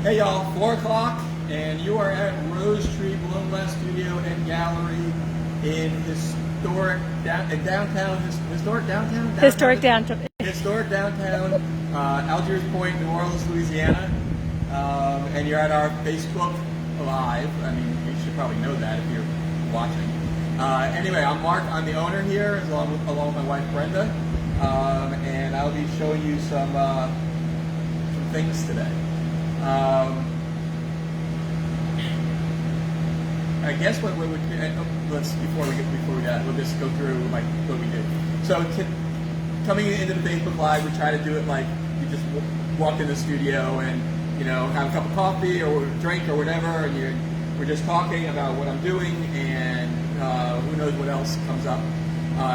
Hey y'all, 4 o'clock, and you are at Rosetree Blown Glass Studio and Gallery in historic downtown. Historic downtown, Algiers Point, New Orleans, Louisiana. And you're at our Facebook Live. I mean, you should probably know that if you're watching. Anyway, I'm Mark. I'm the owner here, along with my wife Brenda, and I'll be showing you some things today. I guess what we would before we get we'll just go through what we do. So coming into the Facebook Live, we try to do it like you just walk in the studio and have a cup of coffee or a drink or whatever, and we're just talking about what I'm doing, and who knows what else comes up.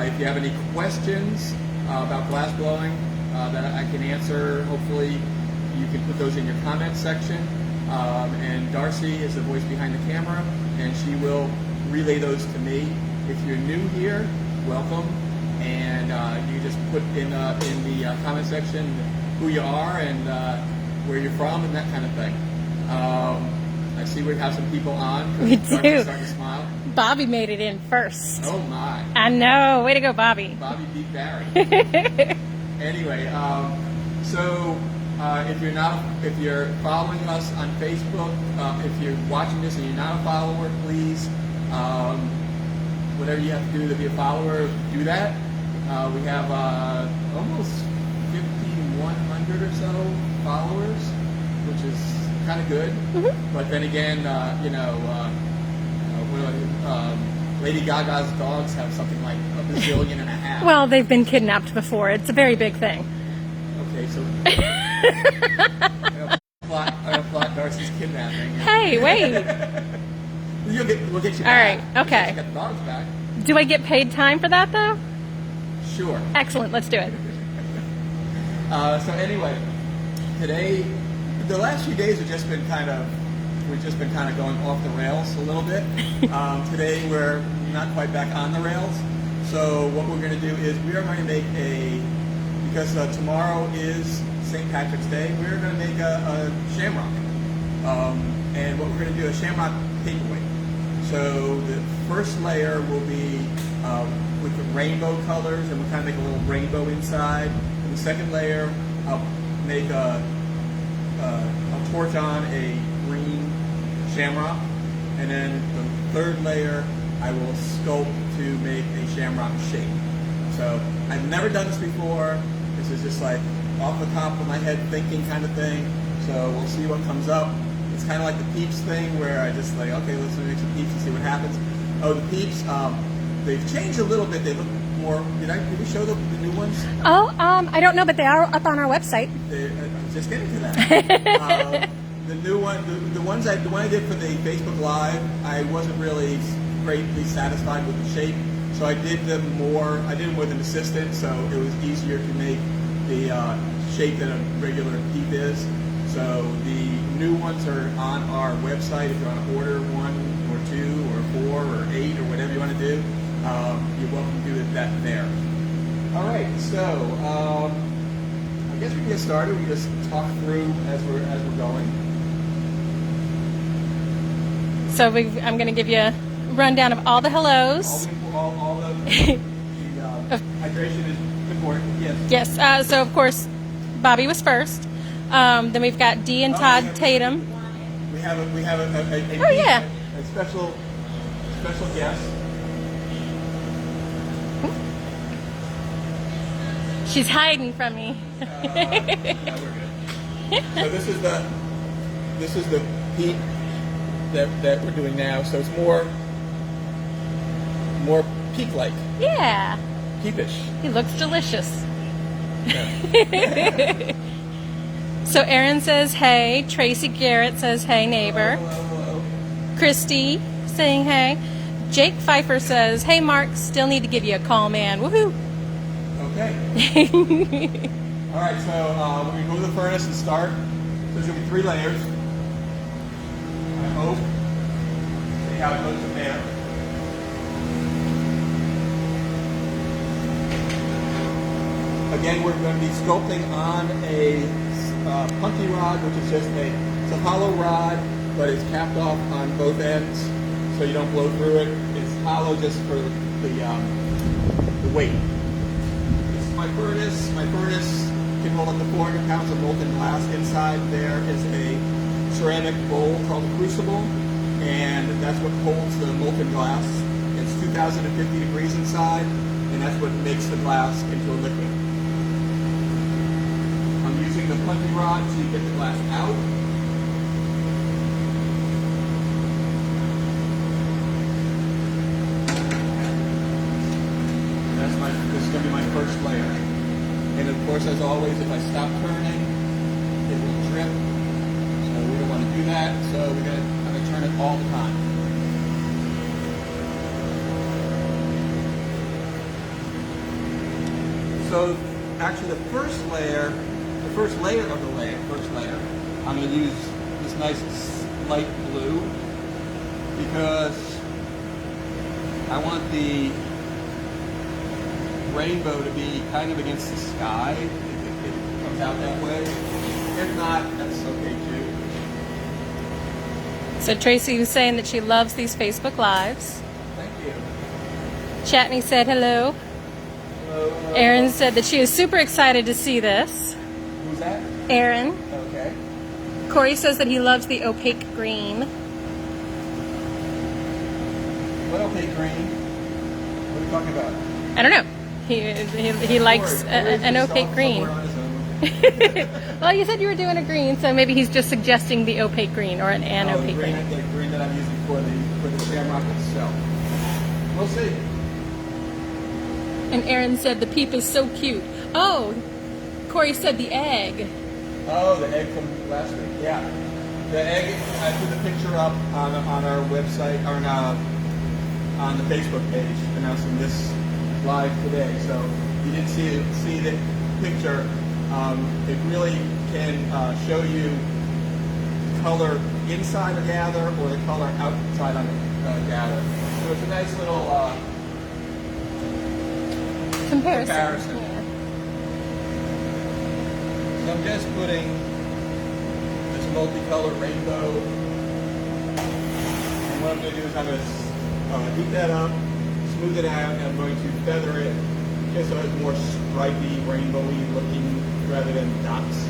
If you have any questions about glass blowing that I can answer, hopefully you can put those in your comments section. And Darcy is the voice behind the camera, and she will relay those to me. If you're new here, welcome, and you just put in the comment section who you are and where you're from and that kind of thing. I see we have some people on. We do. Starting to smile. Bobby made it in first. Oh my! I know. Way to go, Bobby. Bobby beat Barry. Anyway, so. If you're following us on Facebook, if you're watching this and you're not a follower, please, whatever you have to do to be a follower, do that. We have almost 5,100 or so followers, which is kind of good. Mm-hmm. But then again, Lady Gaga's dogs have something like a bazillion and a half. Well, they've been kidnapped before. It's a very big thing. Okay, so I'm gonna plot Darcy's kidnapping. Hey, wait. We'll get you back. All right, okay. We'll get the dogs back. Do I get paid time for that, though? Sure. Excellent, let's do it. So anyway, today, the last few days we've just been kind of going off the rails a little bit. Today we're not quite back on the rails. So what we're going to do is we are going to make because tomorrow is St. Patrick's Day, we're going to make a shamrock. And what we're going to do is shamrock paperweight. So the first layer will be with the rainbow colors, and we'll kind of make a little rainbow inside. And the second layer, I'll make a torch on a green shamrock. And then the third layer, I will sculpt to make a shamrock shape. So I've never done this before. This is just like off the top of my head thinking kind of thing. So we'll see what comes up. It's kind of like the Peeps thing where I just like, okay, let's make some Peeps and see what happens. Oh, the Peeps, they've changed a little bit. They look more, did we show the new ones? Oh, I don't know, but they are up on our website. I was just getting to that. The new one, the one I did for the Facebook Live, I wasn't really greatly satisfied with the shape. So I did them with an assistant, so it was easier to make the shape that a regular peep is. So the new ones are on our website. If you want to order 1 or 2 or 4 or 8 or whatever you want to do, you're welcome to do that there. All right, so I guess we can get started. We just talk through as we're going. So I'm going to give you a rundown of all the hellos. All the hydration is important. Yes. Yes. So of course, Bobby was first. Then we've got Dee and Todd Tatum. We have a special guest. She's hiding from me. No, we're good. So this is the peep that we're doing now. So it's more peak-like. Yeah. Peepish. He looks delicious. Yeah. So Erin says hey. Tracy Garrett says hey, neighbor. Hello. Christy saying hey. Jake Pfeiffer says, hey, Mark, still need to give you a call, man. Woohoo. Okay. All right, so we're going to go to the furnace and start. So there's going to be 3 layers. I hope. See how it goes from there. Again, we're going to be sculpting on a punky rod, which is just a a hollow rod, but it's capped off on both ends, so you don't blow through it. It's hollow just for the weight. This is my furnace. My furnace can hold up to 400 pounds of molten glass. Inside there is a ceramic bowl called a crucible, and that's what holds the molten glass. It's 2,050 degrees inside, and that's what makes the glass into a liquid. I'm using the punty rod so you get the glass out. This is going to be my first layer. And of course, as always, if I stop turning, it will drip. So we don't want to do that. So I'm going to turn it all the time. So actually the first layer of the layer, I'm going to use this nice light blue because I want the rainbow to be kind of against the sky. It comes out that way. If not, that's okay too. So Tracy was saying that she loves these Facebook Lives. Thank you. Chatney said hello. Hello. Erin said that she is super excited to see this. Who's that? Erin. Okay. Corey says that he loves the opaque green. What opaque green? What are you talking about? I don't know. He likes an opaque green. Well, you said you were doing a green, so maybe he's just suggesting the opaque green or an opaque green. The green that I'm using for the shamrock itself. We'll see. And Erin said the peep is so cute. Oh, Corey said the egg. Oh, the egg from last week. Yeah, the egg. I put the picture up on our website or on the Facebook page announcing this live today. So you didn't see the picture. It really can show you the color inside a gather or the color outside on a gather. So it's a nice little comparison. Yeah. So I'm just putting this multicolored rainbow, and what I'm going to do is I'm going to heat that up, smooth it out, and I'm going to feather it just so it's more stripy, rainbowy looking rather than dots.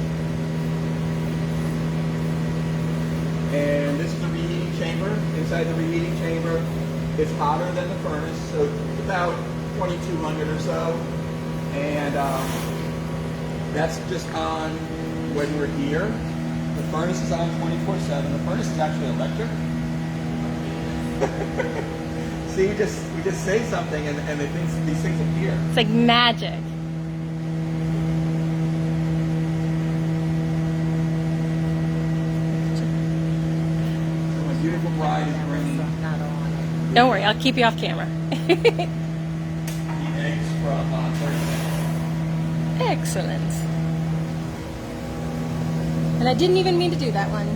And this is a reheating chamber. Inside the reheating chamber, it's hotter than the furnace, so it's about 2,200 or so. And that's just on when we're here. The furnace is on 24/7. The furnace is actually electric. See, we just say something and these things appear. It's like magic. So my beautiful bride is bringing Don't worry, I'll keep you off camera. the eggs from Thursday. Excellent. And I didn't even mean to do that one.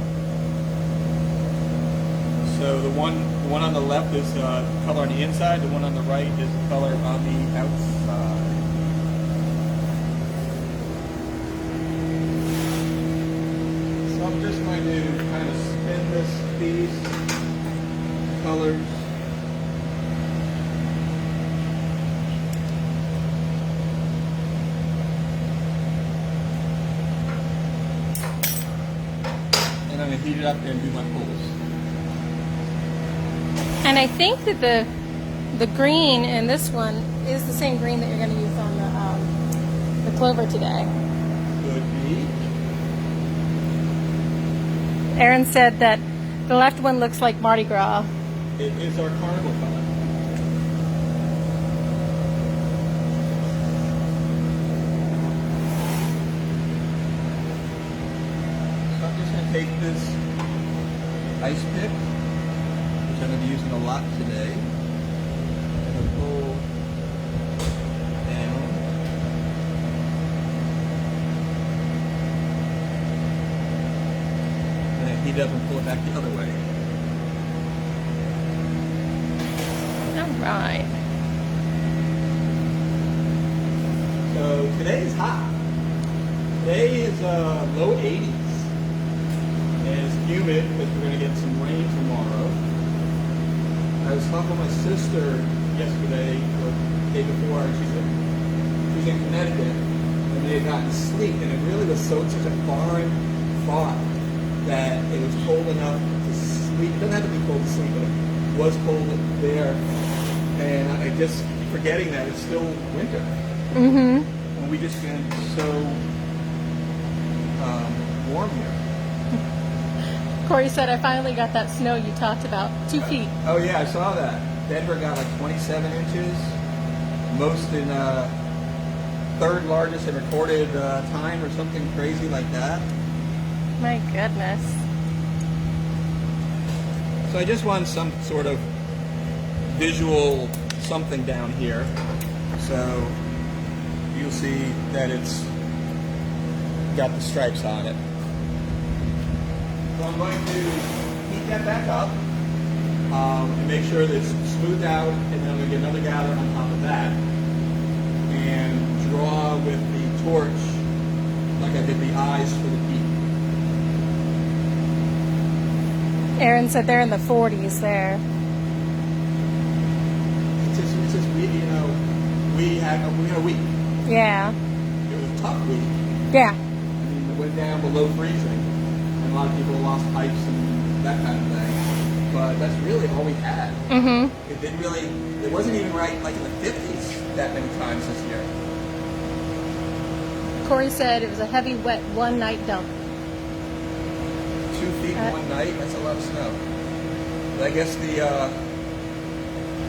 So the one on the left is color on the inside. The one on the right is the color on the outside. So I'm just going to kind of spin these colors. And I'm going to heat it up and do my pulls. And I think that the green in this one is the same green that you're going to use on the Clover today. Could be. Erin said that the left one looks like Mardi Gras. It is our carnival color. So I'm just going to take this ice pick, which I'm going to be using a lot today, and pull down. And then heat it up and pull it back the other way. All right. So today is hot. Today is low 80s. And it's humid because we're going to get some rain tomorrow. I was talking to my sister yesterday or the day before, and she said she was in Connecticut and they had gotten sleet, and it really was such a foreign thought that it was cold enough to sleep. It doesn't have to be cold to sleep, but it was cold there, and I just keep forgetting that it's still winter. Mm-hmm. And we just been so warm here. Corey said, I finally got that snow you talked about. 2 feet. Oh yeah, I saw that. Denver got like 27 inches, most in third largest in recorded time or something crazy like that. My goodness. So I just want some sort of visual something down here. So you'll see that it's got the stripes on it. So I'm going to heat that back up and make sure that it's smoothed out, and then I'm going to get another gather on top of that and draw with the torch like I did the eyes for the peak. Aaron said they're in the 40s there. It's just we had a week. Yeah. It was a tough week. Yeah. I mean, it went down below freezing, and a lot of people lost pipes and that kind of thing. But that's really all we had. Mm-hmm. It didn't really. It wasn't even right like in the 50s that many times this year. Corey said it was a heavy, wet, one-night dump. 2 feet in one night. That's a lot of snow. But I guess the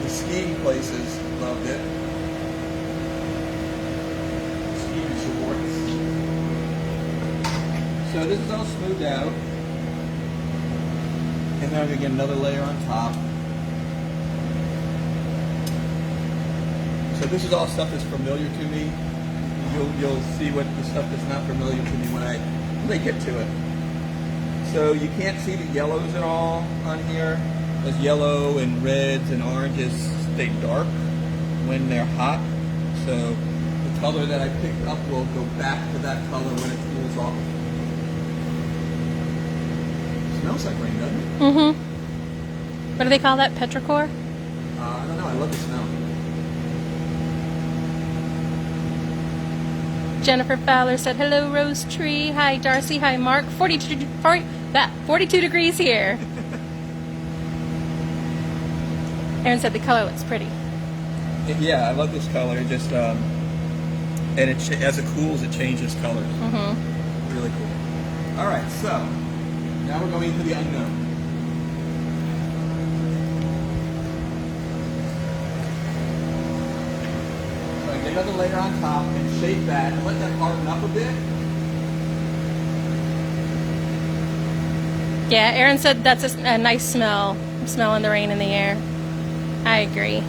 skiing places loved it. Ski resorts. So this is all smoothed out. And now I'm going to get another layer on top. So this is all stuff that's familiar to me. You'll see what the stuff that's not familiar to me when I get to it. So you can't see the yellows at all on here. Those yellow and reds and oranges stay dark when they're hot. So the color that I picked up will go back to that color when it cools off. Smells like rain, doesn't it? Mm-hmm. What do they call that? Petrichor? I don't know. I love the smell. Jennifer Fowler said, hello, Rosetree. Hi, Darcy. Hi, Mark. 42 degrees here. Aaron said the color looks pretty. Yeah, I love this color. It just and as it cools, it changes colors. Mm-hmm. Really cool. All right, so now we're going into the unknown. So I get another layer on top and shape that and let that harden up a bit. Yeah, Aaron said that's a nice smell. I'm smelling the rain in the air. I agree.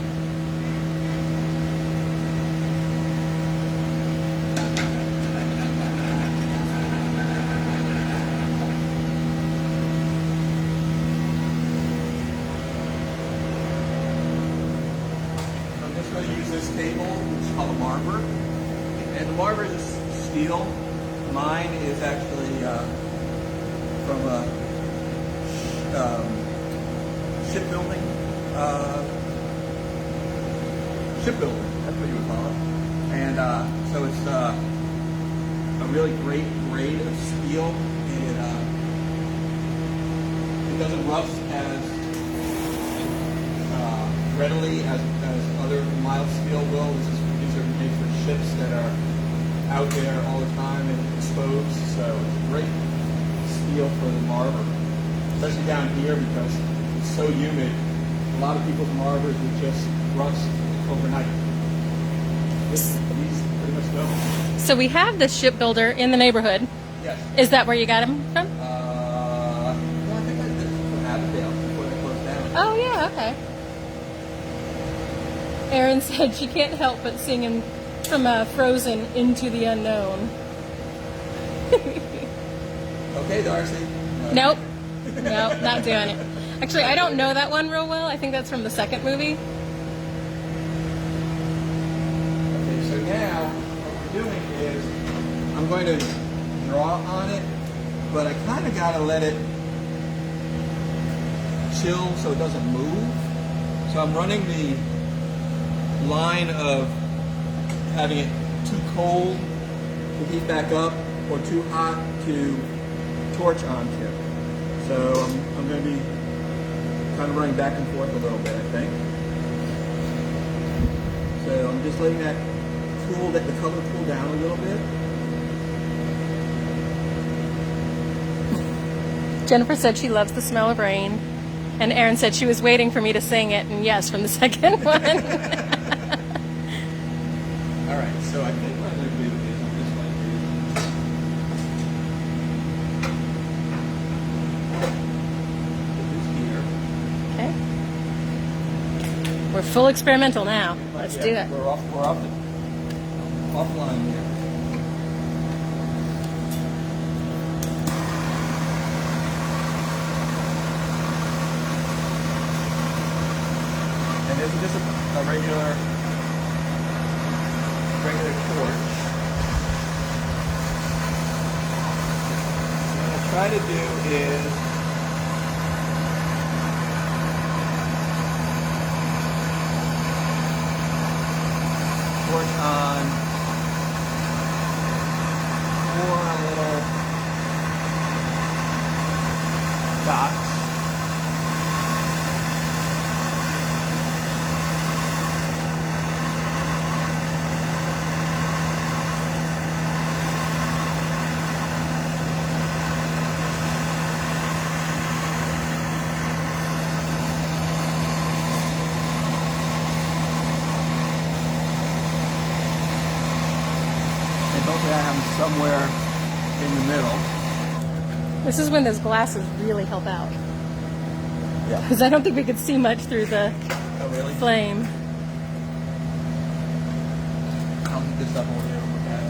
I'm just going to use this table, which is called a marber. And the marber is steel. Mine is actually from a shipbuilding. That's what you would call it. And so it's a really great grade of steel. It doesn't rust as readily as other mild steel will. These are made for ships that are out there all the time and exposed. So it's a great steel for the marber, especially down here because it's so humid. A lot of people's marbers would just rust overnight. These pretty much don't. So we have this shipbuilder in the neighborhood. Yes. Is that where you got him from? Well, I think I did this from Avondale before they closed down. Oh, yeah, okay. Erin said she can't help but singing from Frozen Into the Unknown. Okay, Darcy. Nope. Nope, not doing it. Actually, I don't know that one real well. I think that's from the second movie. Okay, so now what we're doing is I'm going to draw on it, but I kind of got to let it chill so it doesn't move. So I'm running the line of having it too cold to heat back up or too hot to torch onto. So I'm going to be kind of running back and forth a little bit, I think. So I'm just letting that cool, let the color cool down a little bit. Jennifer said she loves the smell of rain, and Erin said she was waiting for me to sing it, and yes, from the second one. All right, so I think what I'm going to do is I'm just going to put this here. Okay. We're full experimental now. Let's do it. We're offline here. And this is just a regular torch. What I'll try to do is torch on 4 little dots. Hopefully I have them somewhere in the middle. This is when those glasses really help out. Yeah. Because I don't think we could see much through the Oh, really? flame. I'll heat this up over here with that.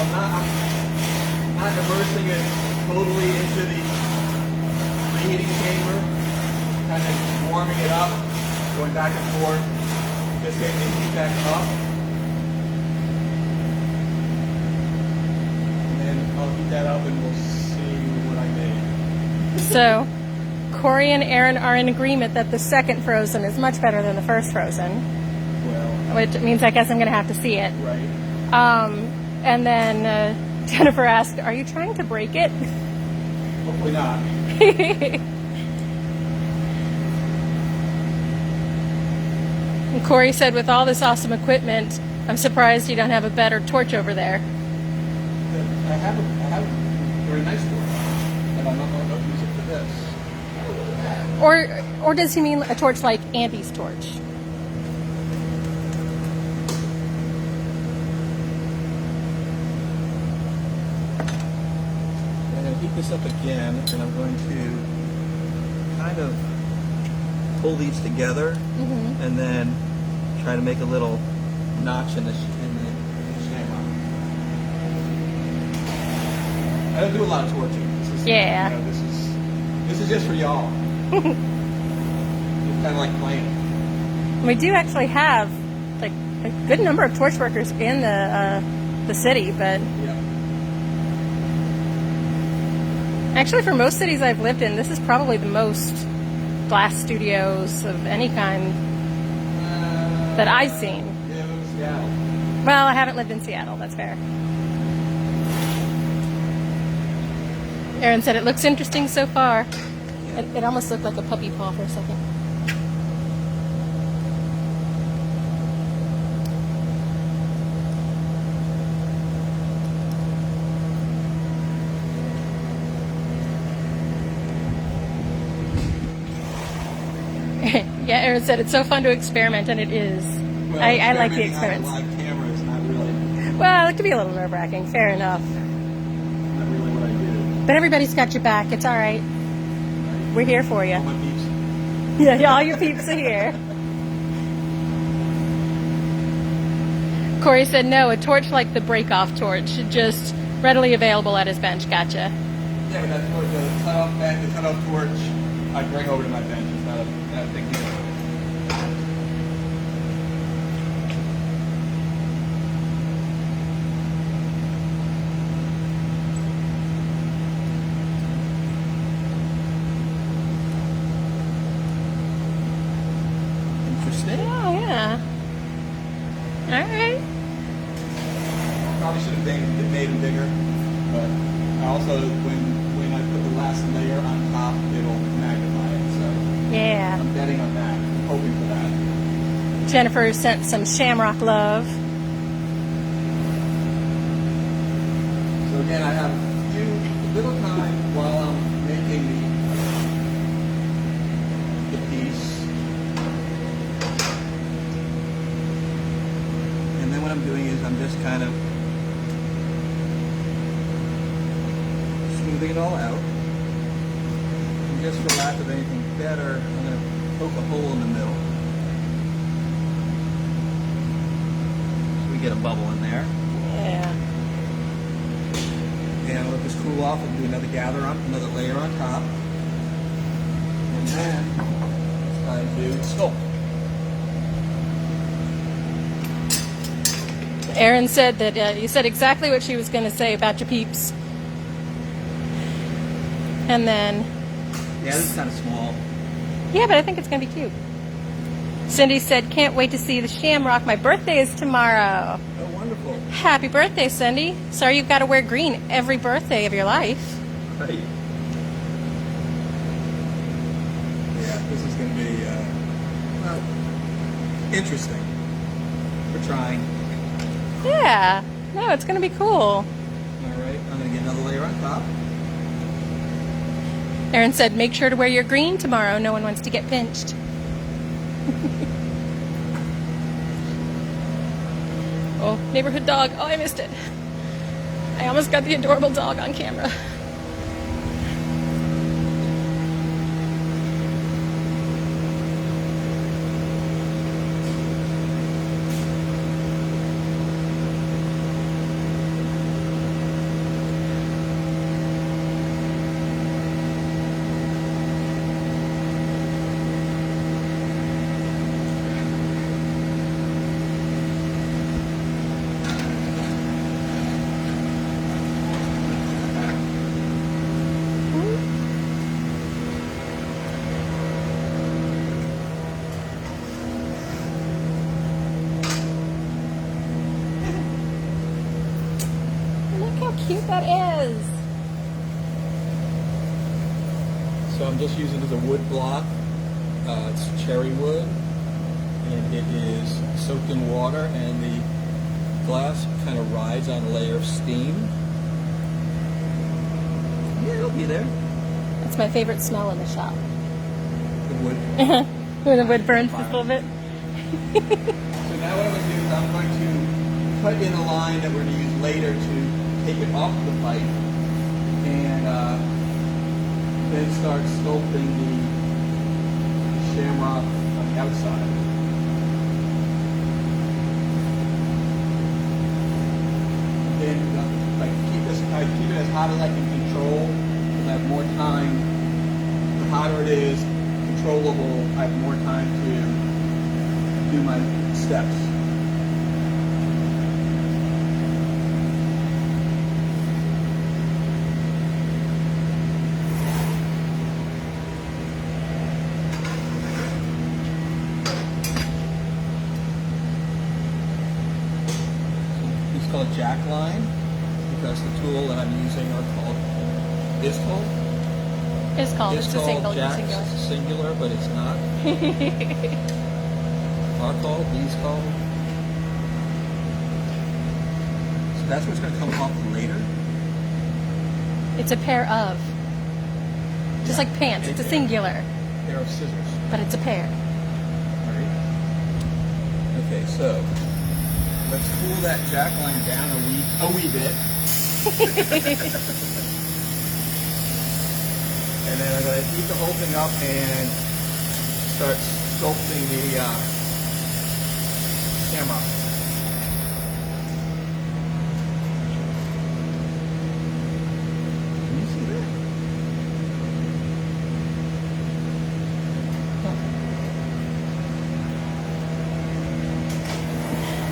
I'm not immersing it totally into the reheating chamber. Kind of warming it up. Going back and forth, just getting the heat back up. And then I'll heat that up and we'll see what I made. So, Corey and Erin are in agreement that the second frozen is much better than the first frozen, Well, which means I guess I'm going to have to see it. right. And then Jennifer asked, "Are you trying to break it?" Hopefully not. And Corey said, "With all this awesome equipment, I'm surprised you don't have a better torch over there." I have a very nice torch, and I'm not going to use it for this. Or does he mean a torch like Andy's torch? I'm going to heat this up again, and I'm going to kind of pull these together, and then try to make a little notch in the shamrock. I don't do a lot of torching. This is, Yeah. You know, this is just for y'all. It's kind of like playing. We do actually have like a good number of torch workers in the city, but Yeah. actually for most cities I've lived in, this is probably the most glass studios of any kind that I've seen. Yeah, it was Seattle. Well, I haven't lived in Seattle, that's fair. Erin said it looks interesting so far. It almost looked like a puppy paw for a second. Yeah, Erin said it's so fun to experiment, and it is. Well, I like the experimenting experiments. on a live camera is not really, Well, it could be a little nerve-wracking, fair enough. not really what I do. But everybody's got your back, it's all right. We're here for you. All my peeps. Yeah, all your peeps are here. Corey said no, a torch like the break-off torch, just readily available at his bench. Gotcha. Yeah, but that's what the cutoff torch I bring over to my bench. It's not a big deal. probably should have made them bigger, but I also, when I put the last layer on top, it'll magnify it. So Yeah. I'm betting on that. I'm hoping for that. Jennifer sent some shamrock love. So again, I have a little time while I'm making the piece. And then what I'm doing is I'm just kind of smoothing it all out. And just for lack of anything better, I'm going to poke a hole in the middle. So we get a bubble in there. Yeah. And let this cool off and do another another layer on top. And then it's time to sculpt. Erin said that you said exactly what she was going to say about your peeps. And then, Yeah, this is kind of small. yeah, but I think it's going to be cute. Cindy said, can't wait to see the shamrock. My birthday is tomorrow. Oh, wonderful. Happy birthday, Cindy. Sorry you've got to wear green every birthday of your life. Right. Yeah, this is going to be, well, interesting. We're trying. Yeah. No, it's going to be cool. All right, I'm going to get another layer on top. Erin said, make sure to wear your green tomorrow. No one wants to get pinched. Oh, neighborhood dog. Oh, I missed it. I almost got the adorable dog on camera. Look how cute that is. So I'm just using it as a wood block. It's cherry wood, and it is soaked in water, and the glass kind of rides on a layer of steam. Yeah, it'll be there. That's my favorite smell in the shop. The wood. When the wood burns just a little bit. So now what I'm going to do is I'm going to put in a line that we're going to use later to take it off the pipe, and then start sculpting the shamrock on the outside. Then I keep it as hot as I can control, because I have more time. The hotter it is, controllable, I have more time to do my steps. It's called jack line, because the tool that I'm using is called It's called. It's a single. jack, Singular. singular, but it's not. Are called, these called. So that's what's going to come off later. It's a pair of. Just like pants. It's a singular. Pair of scissors. But it's a pair. Right. Okay, so let's cool that jack line down a wee bit. And then I'm going to heat the whole thing up and start sculpting the shamrock. Can you see that?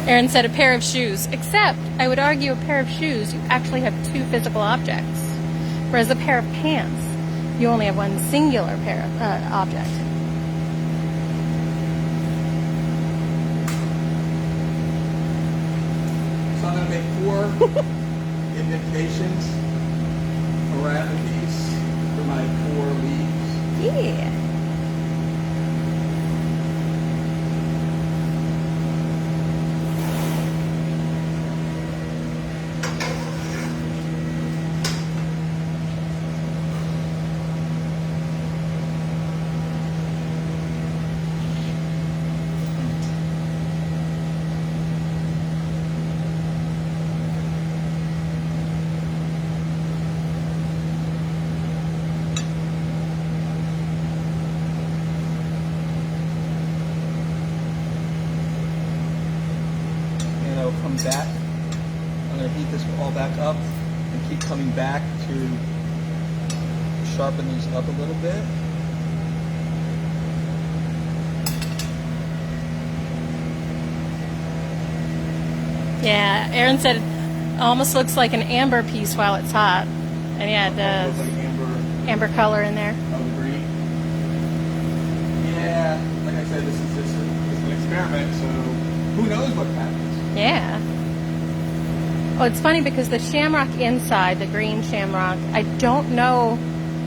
Erin said a pair of shoes. Except, I would argue a pair of shoes, you actually have two physical objects. Whereas a pair of pants, you only have one singular pair of object. So I'm going to make 4 4 indentations around the piece for my 4 leaves. Yeah. Come back. I'm going to heat this all back up and keep coming back to sharpen these up a little bit. Yeah, Aaron said it almost looks like an amber piece while it's hot. And yeah, it does. Like amber color in there. Oh, the green? Yeah, like I said, this is just an experiment, so who knows what happens. Yeah. Well, it's funny because the shamrock inside, the green shamrock, I don't know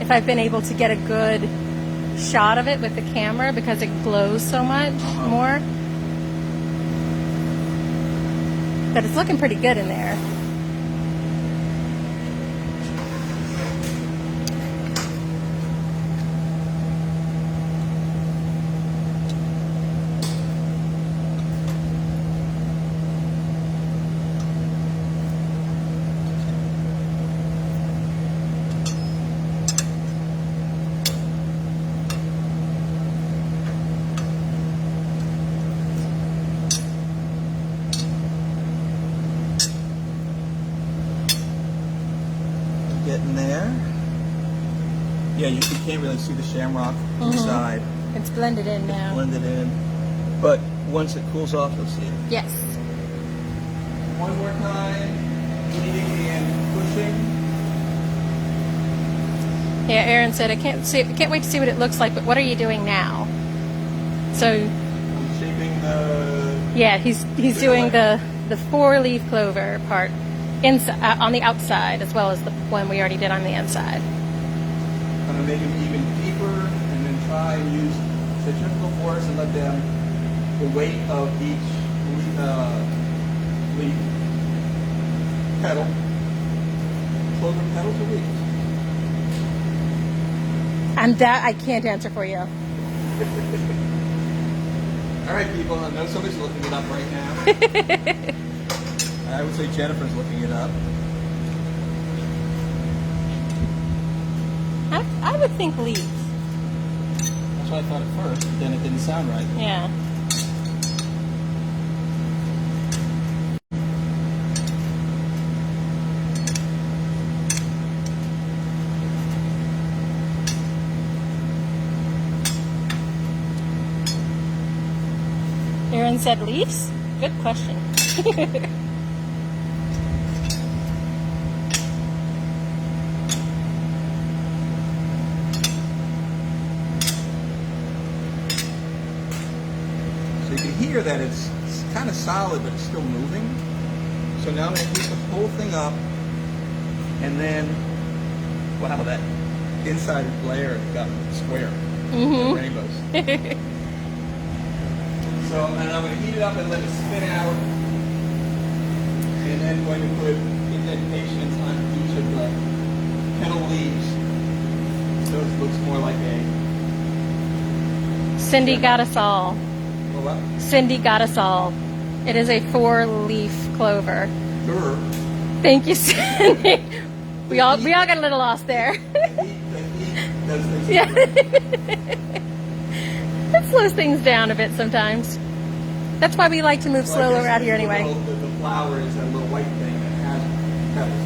if I've been able to get a good shot of it with the camera because it glows so much more. But it's looking pretty good in there. Getting there. Yeah, you can't really see the shamrock inside. It's blended in now. It's blended in. But once it cools off, you'll see it. Yes. One more time. Heating and pushing. Yeah, Aaron said I can't wait to see what it looks like, but what are you doing now? So I'm shaping the... yeah, he's doing the 4-leaf clover part inside on the outside as well as the one we already did on the inside. I'm going to make them even deeper and then try and use centrifugal force and let them, the weight of each leaf petal, clover petals or leaves? And that I can't answer for you. All right, people, I know somebody's looking it up right now. I would say Jennifer's looking it up. I would think leaves. That's what I thought at first, but then it didn't sound right. Yeah. Aaron said leaves? Good question. So you can hear that it's kind of solid, but it's still moving. So now I'm going to heat the whole thing up, and then, wow, that inside layer got square. Rainbows. So, and I'm going to heat it up and let it spin out, and then going to put indentations on each of the petal leaves, so it looks more like a... Cindy got us all. Well, what? Cindy got us all. It is a 4-leaf clover. Sure. Thank you, Cindy. We all got a little lost there. The heat does things. Yeah. It slows things down a bit sometimes. That's why we like to move slow around here anyway. The flower is that little white thing that has petals on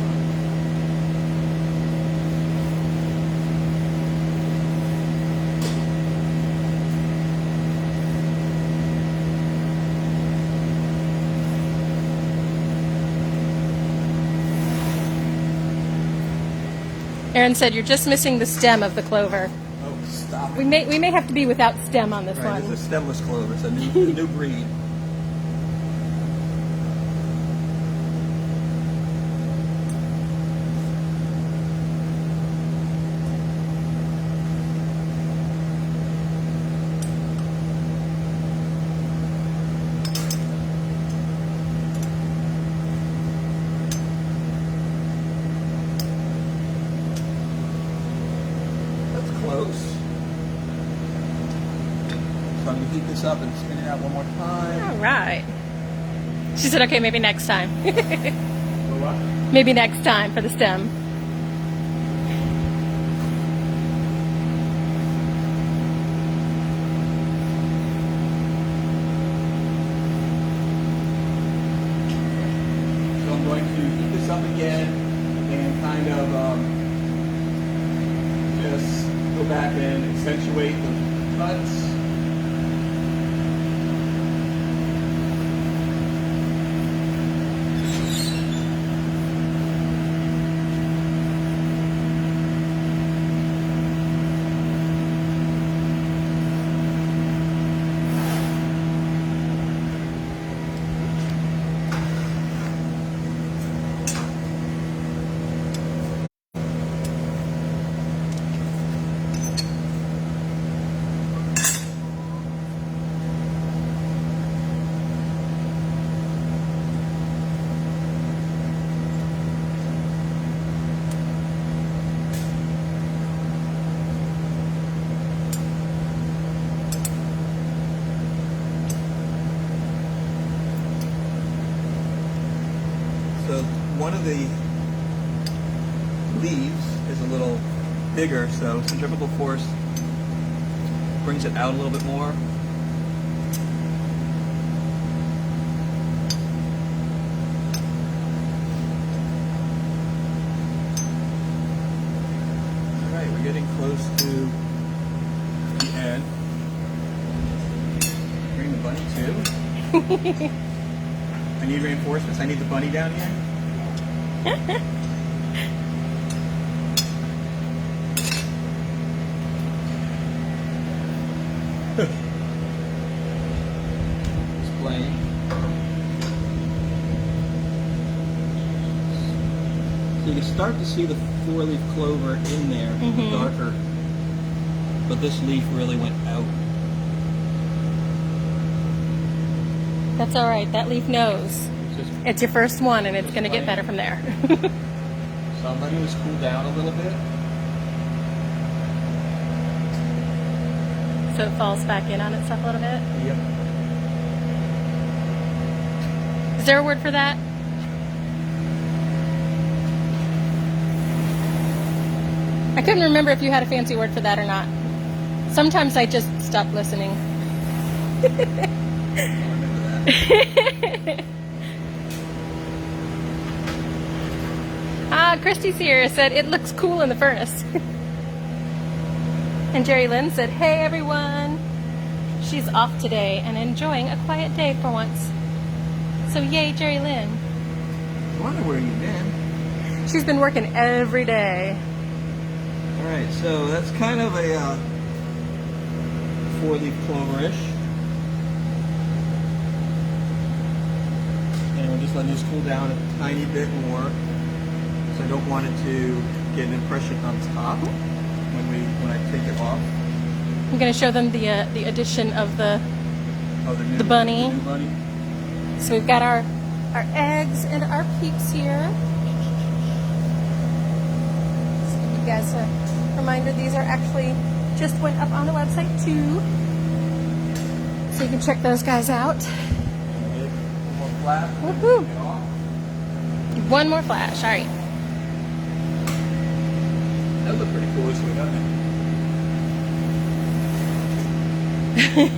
it. Aaron said you're just missing the stem of the clover. Oh, stop it. We may have to be without stem on this Right, one. it's a stemless clover. It's a new breed. heat this up and spin it out one more time. All right. She said, okay, maybe next time. For what? Maybe next time for the stem. So I'm going to heat this up again and kind of just go back and accentuate the cuts. So one of the leaves is a little bigger, so centrifugal force brings it out a little bit more. Alright, we're getting close to the end. Bring the bunny too. I need reinforcements. I need the bunny down here. Explain. So you can start to see the four-leaf clover in there, the darker, but this leaf really went out. That's all right. That leaf knows. It's your first one, and it's going to get better from there. So I'm letting this cool down a little bit. So it falls back in on itself a little bit. Yep. Is there a word for that? I couldn't remember if you had a fancy word for that or not. Sometimes I just stop listening. Christy's here, said it looks cool in the furnace. And Jerry Lynn said, hey everyone. She's off today and enjoying a quiet day for once. So yay, Jerry Lynn. I wonder where you've been. She's been working every day. Alright, so that's kind of a four-leaf cloverish. And we're just letting this cool down a tiny bit more. So I don't want it to get an impression on top when I take it off. I'm going to show them the addition of the bunny. The new bunny. So we've got our eggs and our peeps here. So give you guys a reminder, these are actually just went up on the website too. So you can check those guys out. One more flash. Woohoo! One more flash, all right. That would look pretty cool this way, doesn't it?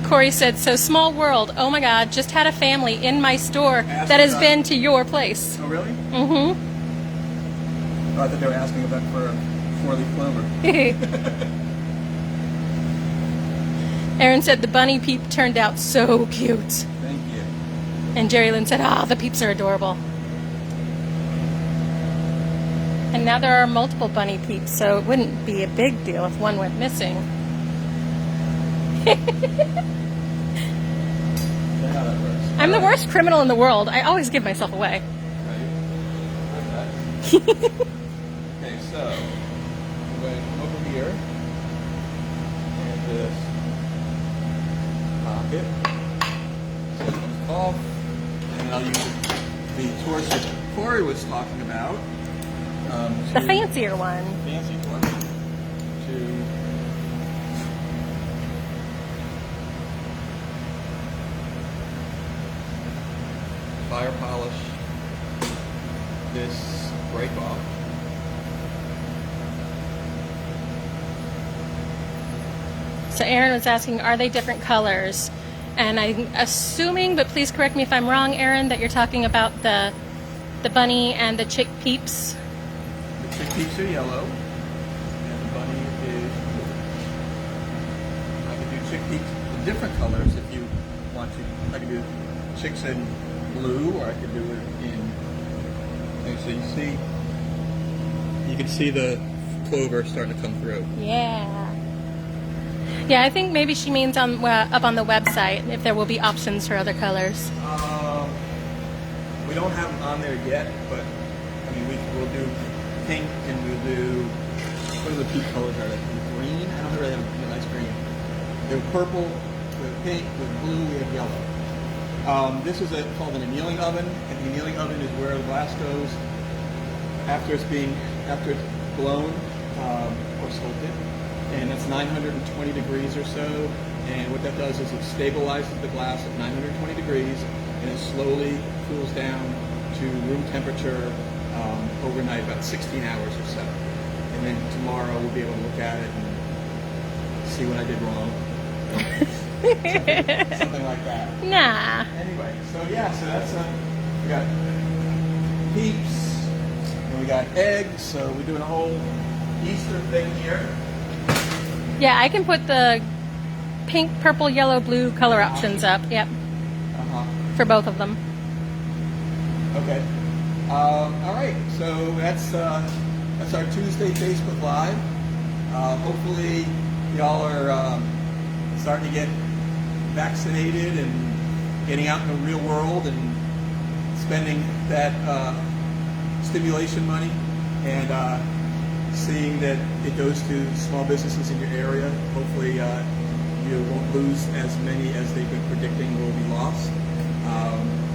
Corey said, so small world. Oh my God, just had a family in my store that has been to your place. Oh, really? Mm-hmm. Oh, I thought they were asking about for a four-leaf clover. Aaron said the bunny peep turned out so cute. Thank you. And Jerry Lynn said, the peeps are adorable. And now there are multiple bunny peeps, so it wouldn't be a big deal if one went missing. How that works. I'm the worst criminal in the world. I always give myself away. Okay, so I'm going to come over here and just pop it. So it comes off, and I'll use the torch that Corey was talking about. The fancier one. Fancy one to fire polish this break off. So Aaron was asking, are they different colors? And I'm assuming, but please correct me if I'm wrong, Aaron, that you're talking about the bunny and the chick peeps. The chick peeps are yellow, and the bunny is blue. I can do chick peeps in different colors if you want to. I can do chicks in blue, or I could do it in. Okay, so you can see the clover starting to come through. Yeah. Yeah, I think maybe she means on up on the website if there will be options for other colors. We don't have them on there yet, but I mean we'll do pink and we'll do, what are the peak colors are they? Green? I don't really have a nice green. They have purple, we have pink, we have blue, we have yellow. This is called an annealing oven, and the annealing oven is where the glass goes after it's blown or sculpted. And that's 920 degrees or so. And what that does is it stabilizes the glass at 920 degrees, and it slowly cools down to room temperature overnight, about 16 hours or so. And then tomorrow we'll be able to look at it and see what I did wrong. something like that. Nah. Anyway, so yeah, so that's we got peeps, and we got eggs. So we're doing a whole Easter thing here. Yeah, I can put the pink, purple, yellow, blue color options up. Yep. For both of them. Okay. All right. So that's our Tuesday Facebook Live. Hopefully, y'all are starting to get vaccinated and getting out in the real world and spending that stimulation money and seeing that it goes to small businesses in your area. Hopefully you won't lose as many as they've been predicting will be lost.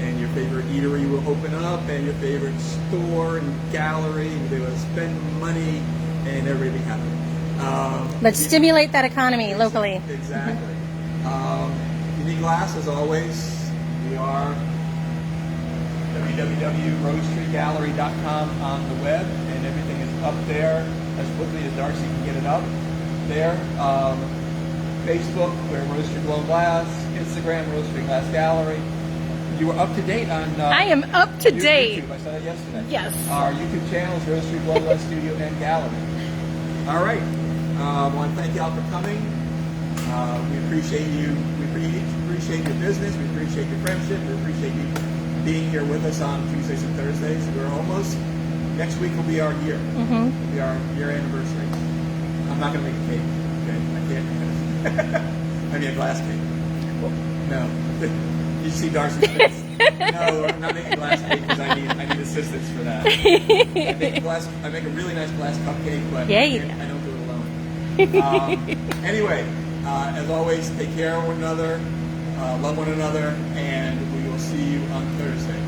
And your favorite eatery will open up, and your favorite store and gallery, and they will spend money, and everybody will be happy. Let's stimulate that economy locally. Exactly. You need glass, as always. We are www.rosetreegallery.com on the web, and everything is up there as quickly as Darcy can get it up there. Facebook, we're Rosetree Blown Glass. Instagram, Rosetree Glass Gallery. You were up to date on I am up to date. YouTube. I saw that yesterday. Yes. Our YouTube channel is Rosetree Blown Glass Studio and Gallery. All right. I want to thank y'all for coming. We appreciate you. We appreciate your business. We appreciate your friendship. We appreciate you being here with us on Tuesdays and Thursdays. We're almost, next week will be our year. It'll be our year anniversary. I'm not going to make a cake. Okay, I can't. I mean a glass cake. No. You see Darcy's face. No, I'm not making a glass cake because I need assistance for that. I make a really nice glass cupcake, but I don't do it alone. Anyway, as always, take care of one another, love one another, and we will see you on Thursday.